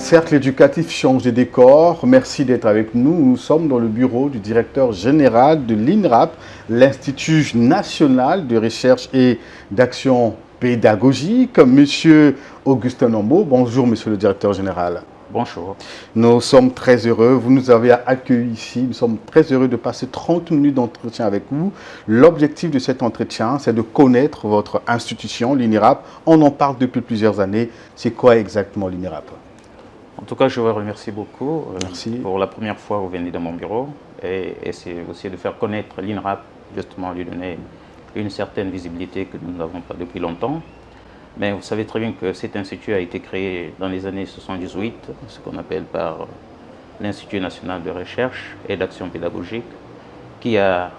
Cercle éducatif change de décor. Merci d'être avec nous. Nous sommes dans le bureau du directeur général de l'INRAP, l'Institut national de recherche et d'action pédagogique, Monsieur Augustin Nombo. Bonjour, Monsieur le directeur général. Bonjour. Nous sommes très heureux. Vous nous avez accueillis ici. Nous sommes très heureux de passer 30 minutes d'entretien avec vous. L'objectif de cet entretien, c'est de connaître votre institution, l'INRAP. On en parle depuis plusieurs années. C'est quoi exactement l'INRAP? En tout cas, je vous remercie beaucoup. Merci. Pour la première fois, vous venez dans mon bureau et essayer aussi de faire connaître l'INRAP, justement lui donner une certaine visibilité que nous n'avons pas depuis longtemps. Mais vous savez très bien que cet institut a été créé dans les années 78, ce qu'on appelle par l'Institut national de recherche et d'action pédagogique, qui a,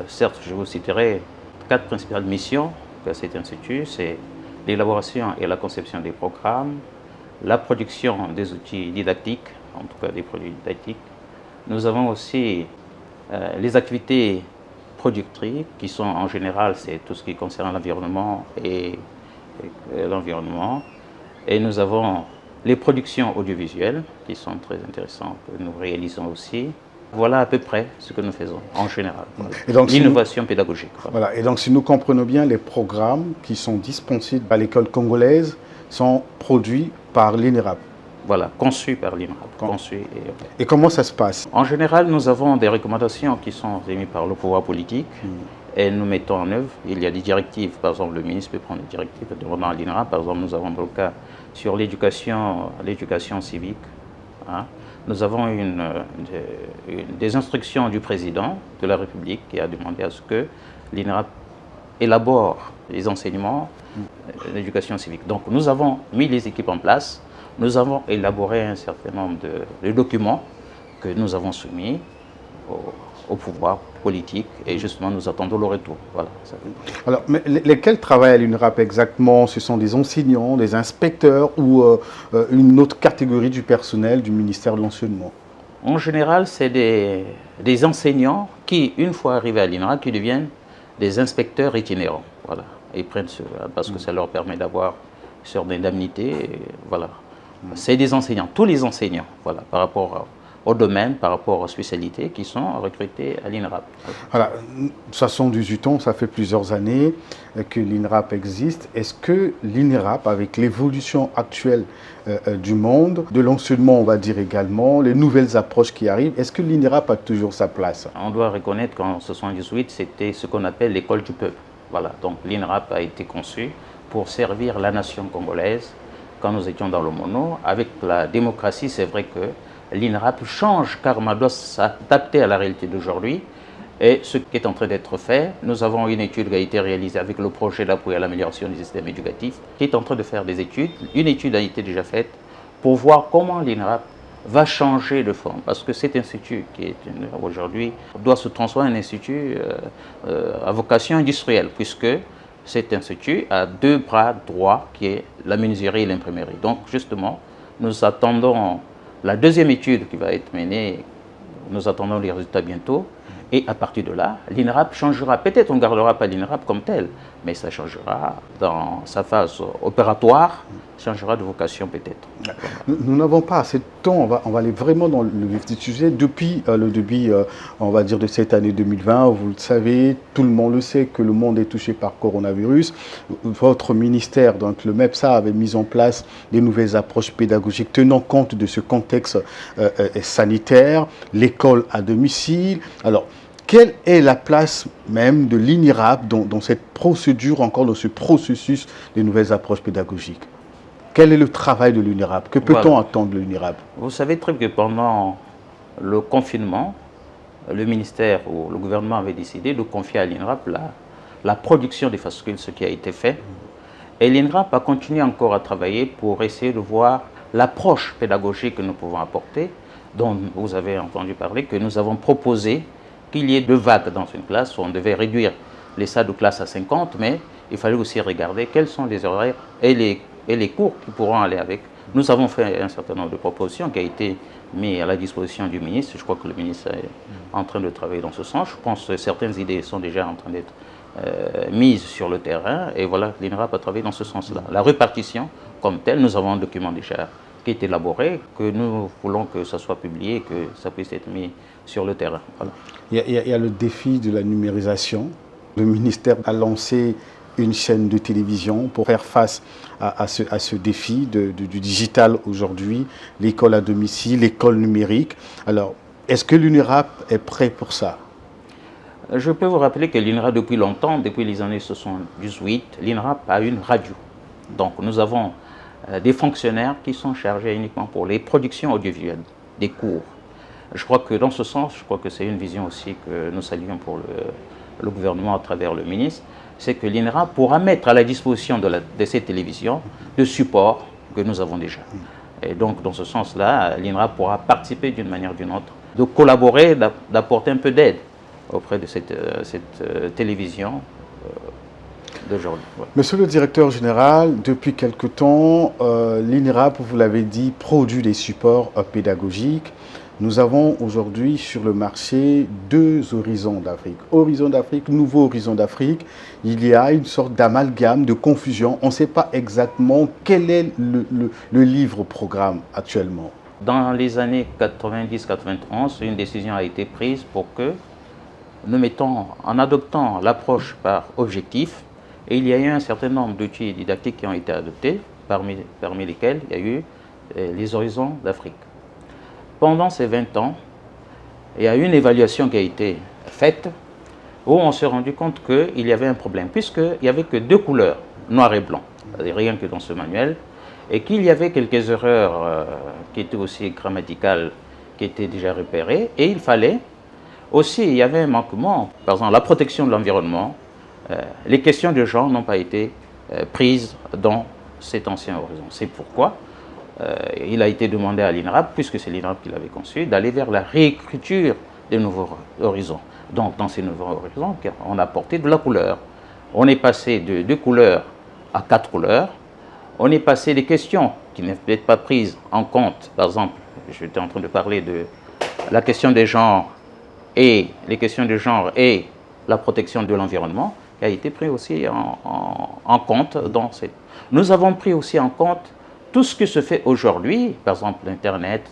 certes, je vous citerai, 4 principales missions de cet institut. C'est l'élaboration et la conception des programmes, la production des outils didactiques, en tout cas des produits didactiques. Nous avons aussi les activités productrices, qui sont en général, c'est tout ce qui concerne l'environnement et l'environnement. Et nous avons les productions audiovisuelles qui sont très intéressantes, que nous réalisons aussi. Voilà à peu près ce que nous faisons en général. L'innovation pédagogique. Voilà. Et donc, si nous comprenons bien, les programmes qui sont dispensés à l'école congolaise sont produits par l'INRAP. Voilà, conçus par l'INRAP. Et comment ça se passe? En général, nous avons des recommandations qui sont émises par le pouvoir politique. Et nous mettons en œuvre. Il y a des directives, par exemple le ministre peut prendre des directives demandant à l'INRAP. Par exemple, nous avons le cas sur l'éducation civique. Hein. Nous avons des instructions du président de la République qui a demandé à ce que l'INRAP élabore les enseignements d'éducation civique. Donc nous avons mis les équipes en place, nous avons élaboré un certain nombre de documents que nous avons soumis au pouvoir politique et justement nous attendons le retour. Voilà. Alors, mais lesquels travaillent à l'INRAP exactement? Ce sont des enseignants, des inspecteurs ou une autre catégorie du personnel du ministère de l'Enseignement? En général, c'est des enseignants qui, une fois arrivés à l'INRAP, qui deviennent des inspecteurs itinérants. Voilà. Ils prennent parce que ça leur permet d'avoir une sorte d'indemnité. Voilà. C'est des enseignants, tous les enseignants, voilà, par rapport au domaine, par rapport aux spécialités qui sont recrutées à l'INRAP. Voilà, 78 ans, ça fait plusieurs années que l'INRAP existe. Est-ce que l'INRAP, avec l'évolution actuelle du monde, de l'enseignement, on va dire également, les nouvelles approches qui arrivent, est-ce que l'INRAP a toujours sa place? On doit reconnaître qu'en 78, c'était ce qu'on appelle l'école du peuple. Voilà, donc l'INRAP a été conçu pour servir la nation congolaise quand nous étions dans le mono. Avec la démocratie, c'est vrai que l'INRAP change car doit s'adapter à la réalité d'aujourd'hui. Et ce qui est en train d'être fait, nous avons une étude qui a été réalisée avec le projet d'appui à l'amélioration du système éducatif, qui est en train de faire des études. Une étude a été déjà faite pour voir comment l'INRAP va changer de forme. Parce que cet institut qui est aujourd'hui doit se transformer en institut à vocation industrielle, puisque cet institut a 2 bras droits, qui est la menuiserie et l'imprimerie. Donc justement, nous attendons la deuxième étude qui va être menée, nous attendons les résultats bientôt. Et à partir de là, l'INRAP changera. Peut-être on ne gardera pas l'INRAP comme tel, mais ça changera dans sa phase opératoire, changera de vocation peut-être. Nous n'avons pas assez de temps, on va aller vraiment dans le vif du sujet. Depuis le début, on va dire, de cette année 2020, vous le savez, tout le monde le sait que le monde est touché par coronavirus. Votre ministère, donc le MEPSA, avait mis en place des nouvelles approches pédagogiques tenant compte de ce contexte sanitaire, l'école à domicile. Alors, quelle est la place même de l'INRAP dans cette procédure, encore dans ce processus des nouvelles approches pédagogiques? Quel est le travail de l'INRAP? Que peut-on attendre de l'INRAP? Vous savez très bien que pendant le confinement, le ministère ou le gouvernement avait décidé de confier à l'INRAP la production des fascicules, ce qui a été fait. Et l'INRAP a continué encore à travailler pour essayer de voir l'approche pédagogique que nous pouvons apporter, dont vous avez entendu parler, que nous avons proposé qu'il y ait 2 vagues dans une classe, où on devait réduire les salles de classe à 50, mais il fallait aussi regarder quels sont les horaires et les cours qui pourront aller avec. Nous avons fait un certain nombre de propositions qui ont été mises à la disposition du ministre. Je crois que le ministre est en train de travailler dans ce sens. Je pense que certaines idées sont déjà en train d'être mises sur le terrain. Et voilà, l'INRAP a travaillé dans ce sens-là. La répartition comme telle, nous avons un document déjà qui est élaboré, que nous voulons que ça soit publié, que ça puisse être mis sur le terrain. Voilà. Il y a le défi de la numérisation. Le ministère a lancé une chaîne de télévision pour faire face à ce défi du digital aujourd'hui, l'école à domicile, l'école numérique. Alors, est-ce que l'UNIRAP est prêt pour ça? Je peux vous rappeler que l'INRAP, depuis longtemps, depuis les années 78, l'INRAP a une radio. Donc nous avons des fonctionnaires qui sont chargés uniquement pour les productions audiovisuelles, des cours. Je crois que dans ce sens, je crois que c'est une vision aussi que nous saluons pour le gouvernement à travers le ministre, c'est que l'INRAP pourra mettre à la disposition de ces télévisions le support que nous avons déjà. Et donc dans ce sens-là, l'INRAP pourra participer d'une manière ou d'une autre, de collaborer, d'apporter un peu d'aide auprès de cette télévision d'aujourd'hui. Ouais. Monsieur le directeur général, depuis quelque temps, l'INRAP, vous l'avez dit, produit des supports pédagogiques. Nous avons aujourd'hui sur le marché 2 horizons d'Afrique. Horizon d'Afrique, nouveau horizon d'Afrique. Il y a une sorte d'amalgame, de confusion. On ne sait pas exactement quel est le livre-programme actuellement. Dans les années 90-91, une décision a été prise pour que nous mettons, en adoptant l'approche par objectif, et il y a eu un certain nombre d'outils didactiques qui ont été adoptés, parmi lesquels il y a eu les horizons d'Afrique. Pendant ces 20 ans, il y a eu une évaluation qui a été faite où on s'est rendu compte qu'il y avait un problème, puisqu'il n'y avait que 2 couleurs, noir et blanc, rien que dans ce manuel, et qu'il y avait quelques erreurs qui étaient aussi grammaticales, qui étaient déjà repérées, et il fallait aussi, il y avait un manquement, par exemple la protection de l'environnement, les questions de genre n'ont pas été prises dans cet ancien horizon. C'est pourquoi il a été demandé à l'INRAP, puisque c'est l'INRAP qui l'avait conçu, d'aller vers la réécriture des nouveaux horizons. Donc dans ces nouveaux horizons, on a apporté de la couleur. On est passé de 2 couleurs à 4 couleurs. On est passé des questions qui n'étaient peut-être pas prises en compte. Par exemple, j'étais en train de parler de la question des genres et les questions de genre et la protection de l'environnement, qui a été pris aussi en compte dans cette... Nous avons pris aussi en compte tout ce qui se fait aujourd'hui, par exemple l'Internet,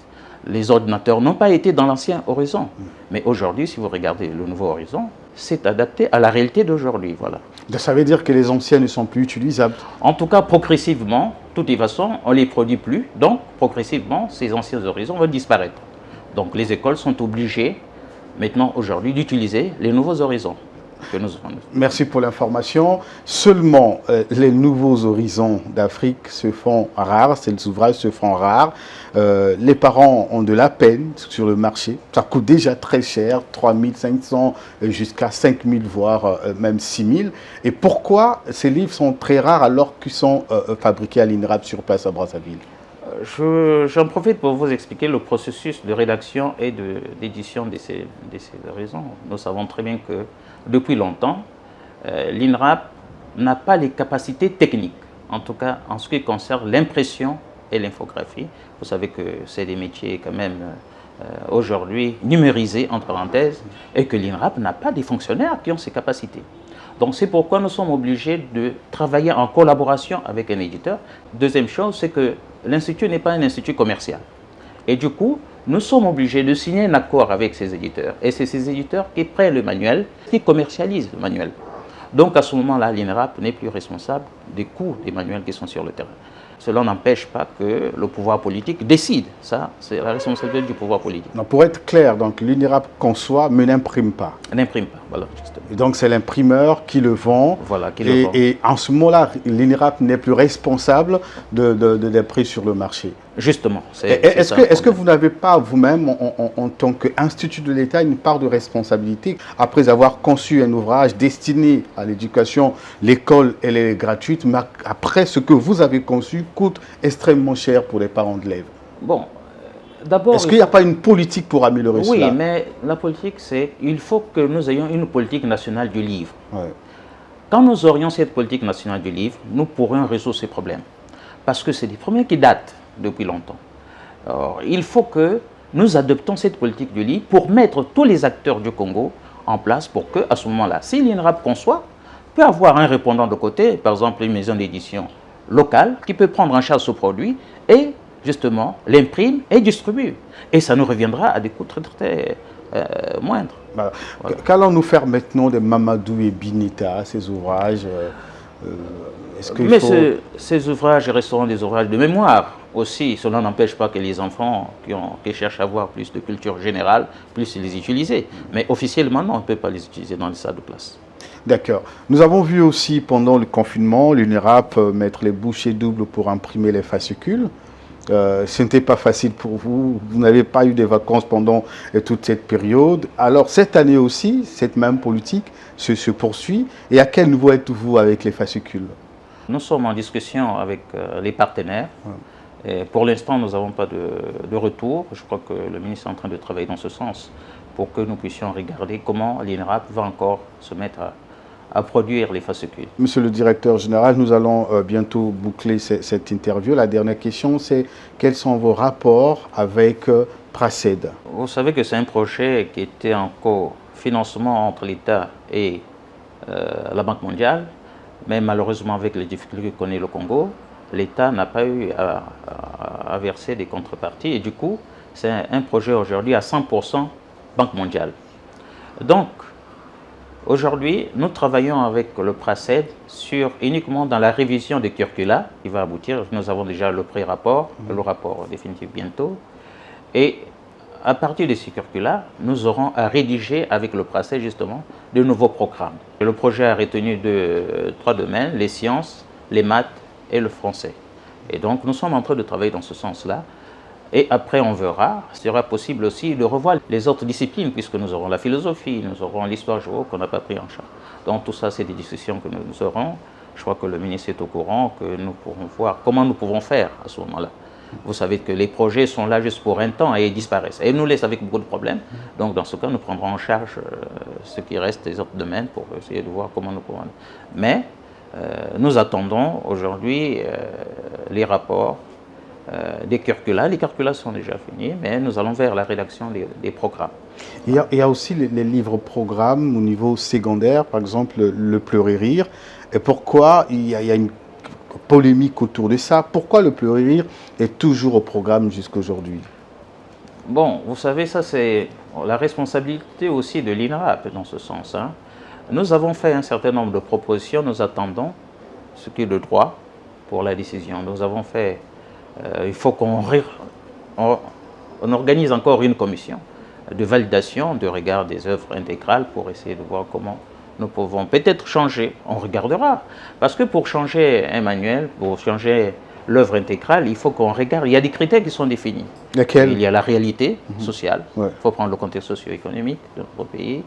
les ordinateurs n'ont pas été dans l'ancien horizon. Mais aujourd'hui, si vous regardez le nouveau horizon, c'est adapté à la réalité d'aujourd'hui. Voilà. Ça veut dire que les anciens ne sont plus utilisables? En tout cas, progressivement, de toute façon, on ne les produit plus. Donc, progressivement, ces anciens horizons vont disparaître. Donc, les écoles sont obligées, maintenant, aujourd'hui, d'utiliser les nouveaux horizons. Merci pour l'information. Seulement, les nouveaux horizons d'Afrique se font rares, ces ouvrages se font rares. Les parents ont de la peine sur le marché. Ça coûte déjà très cher, 3 500 jusqu'à 5 000, voire même 6 000. Et pourquoi ces livres sont très rares alors qu'ils sont fabriqués à l'INRAP sur place à Brazzaville? J'en profite pour vous expliquer le processus de rédaction et d'édition de ces horizons. Nous savons très bien que depuis longtemps, l'INRAP n'a pas les capacités techniques, en tout cas en ce qui concerne l'impression et l'infographie. Vous savez que c'est des métiers quand même aujourd'hui numérisés, entre parenthèses, et que l'INRAP n'a pas des fonctionnaires qui ont ces capacités. Donc c'est pourquoi nous sommes obligés de travailler en collaboration avec un éditeur. Deuxième chose, c'est que l'Institut n'est pas un institut commercial. Et du coup, nous sommes obligés de signer un accord avec ces éditeurs. Et c'est ces éditeurs qui prennent le manuel, qui commercialisent le manuel. Donc à ce moment-là, l'INRAP n'est plus responsable des coûts des manuels qui sont sur le terrain. Cela n'empêche pas que le pouvoir politique décide. Ça, c'est la responsabilité du pouvoir politique. Non, pour être clair, donc l'INRAP conçoit mais n'imprime pas. N'imprime pas, voilà. Justement. Et donc c'est l'imprimeur qui le vend. Voilà, qui le vend. Et en ce moment-là, l'INRAP n'est plus responsable des prix sur le marché. Justement. Est-ce que vous n'avez pas vous-même, en tant qu'institut de l'État, une part de responsabilité après avoir conçu un ouvrage destiné à l'éducation, l'école, elle est gratuite, mais après ce que vous avez conçu coûte extrêmement cher pour les parents d'élèves? Bon, d'abord... Est-ce qu'il n'y a pas une politique pour améliorer cela? Oui, mais la politique, c'est il faut que nous ayons une politique nationale du livre. Ouais. Quand nous aurions cette politique nationale du livre, nous pourrions résoudre ces problèmes. Parce que c'est des problèmes qui datent depuis longtemps. Alors, il faut que nous adoptons cette politique du livre pour mettre tous les acteurs du Congo en place pour que, à ce moment-là, si l'INRAP conçoit, peut avoir un répondant de côté, par exemple une maison d'édition locale, qui peut prendre en charge ce produit et justement, l'imprime et distribue. Et ça nous reviendra à des coûts très, très moindres. Voilà. Voilà. Qu'allons-nous faire maintenant de Mamadou et Bineta, ces ouvrages Mais ces ouvrages resteront des ouvrages de mémoire aussi. Cela n'empêche pas que les enfants qui cherchent à avoir plus de culture générale puissent les utiliser. Mais officiellement, non, on ne peut pas les utiliser dans les salles de classe. D'accord. Nous avons vu aussi pendant le confinement l'UNIRAP mettre les bouchées doubles pour imprimer les fascicules. Ce n'était pas facile pour vous, vous n'avez pas eu de vacances pendant toute cette période. Alors cette année aussi, cette même politique se poursuit. Et à quel niveau êtes-vous avec les fascicules? Nous sommes en discussion avec les partenaires. Et pour l'instant, nous n'avons pas de retour. Je crois que le ministre est en train de travailler dans ce sens pour que nous puissions regarder comment l'INRAP va encore se mettre à produire les fascicules. Monsieur le directeur général, nous allons bientôt boucler cette interview. La dernière question, c'est quels sont vos rapports avec Praced? Vous savez que c'est un projet qui était en cofinancement entre l'État et la Banque mondiale, mais malheureusement avec les difficultés que connaît le Congo, l'État n'a pas eu à verser des contreparties et du coup, c'est un projet aujourd'hui à 100% Banque mondiale. Donc, aujourd'hui, nous travaillons avec le Praced uniquement dans la révision des curricula qui va aboutir. Nous avons déjà le pré-rapport, le rapport définitif bientôt. Et à partir de ces curricula, nous aurons à rédiger avec le Praced justement de nouveaux programmes. Et le projet a retenu trois domaines, les sciences, les maths et le français. Et donc nous sommes en train de travailler dans ce sens-là. Et après, on verra, il sera possible aussi de revoir les autres disciplines, puisque nous aurons la philosophie, nous aurons l'histoire géo qu'on n'a pas pris en charge. Donc tout ça, c'est des discussions que nous aurons. Je crois que le ministre est au courant, que nous pourrons voir comment nous pouvons faire à ce moment-là. Vous savez que les projets sont là juste pour un temps et ils disparaissent. Et ils nous laissent avec beaucoup de problèmes. Donc dans ce cas, nous prendrons en charge ce qui reste des autres domaines pour essayer de voir comment nous pouvons. Mais nous attendons aujourd'hui les rapports des curricula. Les curricula sont déjà finis, mais nous allons vers la rédaction des programmes. Il y a aussi les livres-programmes au niveau secondaire, par exemple le Pleurer Rire. Et pourquoi il y a une polémique autour de ça? Pourquoi le Pleurer Rire est toujours au programme jusqu'à aujourd'hui? Bon, vous savez, ça c'est la responsabilité aussi de l'INRAP dans ce sens. Hein. Nous avons fait un certain nombre de propositions, nous attendons ce qui est le droit pour la décision. Nous avons fait il faut qu'on organise encore une commission de validation, de regard des œuvres intégrales pour essayer de voir comment nous pouvons peut-être changer. On regardera. Parce que pour changer un manuel, pour changer l'œuvre intégrale, il faut qu'on regarde. Il y a des critères qui sont définis. Lesquels? Il y a la réalité sociale. Ouais. Il faut prendre le contexte socio-économique de notre pays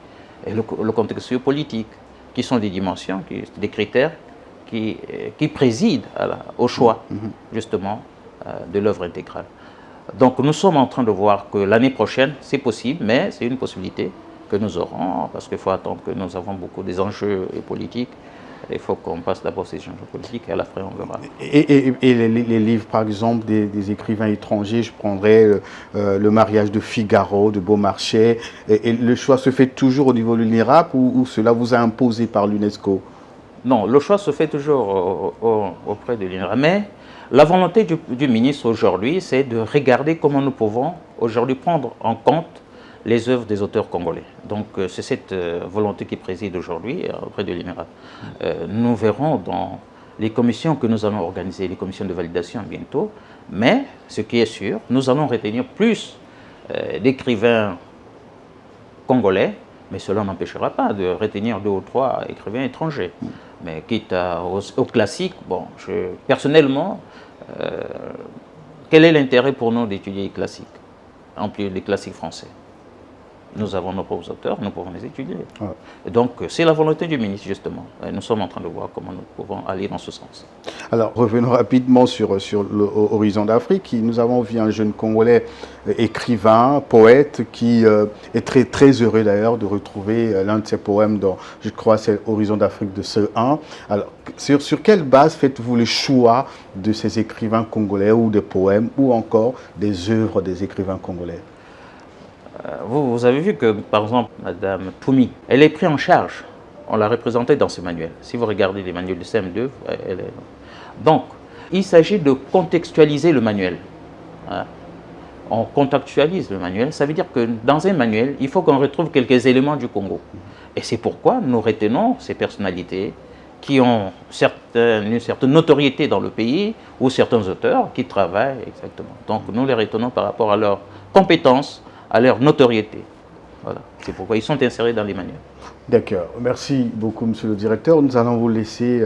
et le contexte sociopolitique, qui sont des dimensions, des critères qui président au choix, justement, de l'œuvre intégrale. Donc nous sommes en train de voir que l'année prochaine, c'est possible, mais c'est une possibilité que nous aurons, parce qu'il faut attendre que nous avons beaucoup des enjeux politiques. Il faut qu'on passe d'abord ces enjeux politiques et à la fin on verra. Et les livres, par exemple, des écrivains étrangers, je prendrais Le mariage de Figaro, de Beaumarchais, et le choix se fait toujours au niveau de l'INRAP ou cela vous a imposé par l'UNESCO? Non, le choix se fait toujours auprès de l'INRAP, mais la volonté du ministre aujourd'hui, c'est de regarder comment nous pouvons aujourd'hui prendre en compte les œuvres des auteurs congolais. Donc c'est cette volonté qui préside aujourd'hui auprès de l'INRAP. Nous verrons dans les commissions que nous allons organiser, les commissions de validation bientôt, mais ce qui est sûr, nous allons retenir plus d'écrivains congolais, mais cela n'empêchera pas de retenir 2 ou 3 écrivains étrangers. Mais quitte aux classiques, bon, personnellement, quel est l'intérêt pour nous d'étudier les classiques, en plus des classiques français? Nous avons nos propres auteurs, nous pouvons les étudier. Ouais. Donc c'est la volonté du ministre justement. Et nous sommes en train de voir comment nous pouvons aller dans ce sens. Alors revenons rapidement sur l'horizon d'Afrique. Nous avons vu un jeune Congolais écrivain, poète, qui est très, très heureux d'ailleurs de retrouver l'un de ses poèmes dans, je crois, c'est Horizon d'Afrique de CE1. Alors sur quelle base faites-vous le choix de ces écrivains congolais ou des poèmes ou encore des œuvres des écrivains congolais? Vous avez vu que, par exemple, Madame Toumi, elle est prise en charge. On l'a représentée dans ce manuel. Si vous regardez les manuels de CM2, elle est... Donc, il s'agit de contextualiser le manuel. hein. On contextualise le manuel. Ça veut dire que dans un manuel, il faut qu'on retrouve quelques éléments du Congo. Et c'est pourquoi nous retenons ces personnalités qui ont une certaine notoriété dans le pays, ou certains auteurs qui travaillent exactement. Donc nous les retenons par rapport à leurs compétences, à leur notoriété. Voilà. C'est pourquoi ils sont insérés dans les manuels. D'accord. Merci beaucoup, monsieur le directeur. Nous allons vous laisser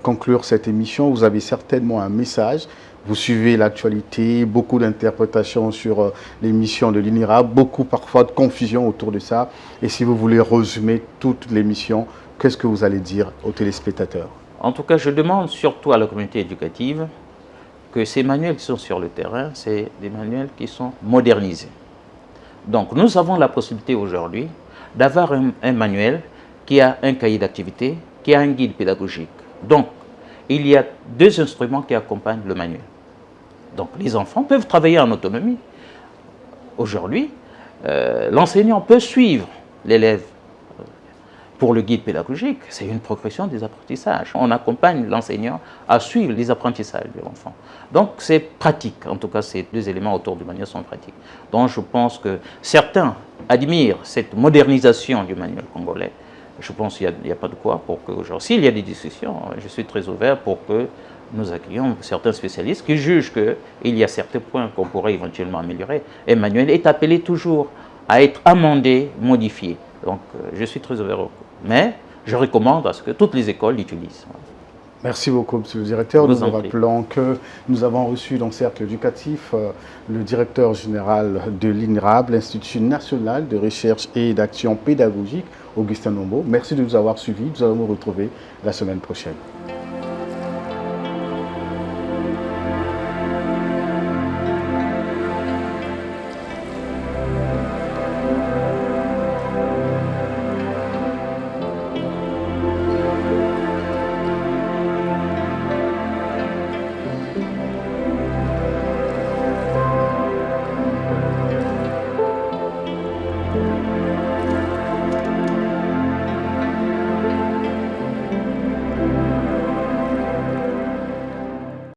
conclure cette émission. Vous avez certainement un message. Vous suivez l'actualité, beaucoup d'interprétations sur l'émission de l'INRAB, beaucoup parfois de confusion autour de ça. Et si vous voulez résumer toute l'émission, qu'est-ce que vous allez dire aux téléspectateurs? En tout cas, je demande surtout à la communauté éducative que ces manuels qui sont sur le terrain, c'est des manuels qui sont modernisés. Donc, nous avons la possibilité aujourd'hui d'avoir un manuel qui a un cahier d'activité, qui a un guide pédagogique. Donc, il y a deux instruments qui accompagnent le manuel. Donc, les enfants peuvent travailler en autonomie. Aujourd'hui, l'enseignant peut suivre l'élève pour le guide pédagogique. C'est une progression des apprentissages. On accompagne l'enseignant à suivre les apprentissages de l'enfant. Donc, c'est pratique. En tout cas, ces deux éléments autour du manuel sont pratiques. Donc, je pense que certains admirent cette modernisation du manuel congolais. Je pense qu'il n'y a pas de quoi pour que, aujourd'hui, s'il y a des discussions, je suis très ouvert pour que nous accueillons certains spécialistes qui jugent qu'il y a certains points qu'on pourrait éventuellement améliorer. Et Manuel est appelé toujours à être amendé, modifié. Donc, je suis très ouvert au coup. Mais je recommande à ce que toutes les écoles l'utilisent. Merci beaucoup, monsieur le directeur. Nous rappelons que nous avons reçu dans le cercle éducatif le directeur général de l'INRAB, l'Institut national de recherche et d'action pédagogique, Augustin Nombo. Merci de nous avoir suivis. Nous allons nous retrouver la semaine prochaine.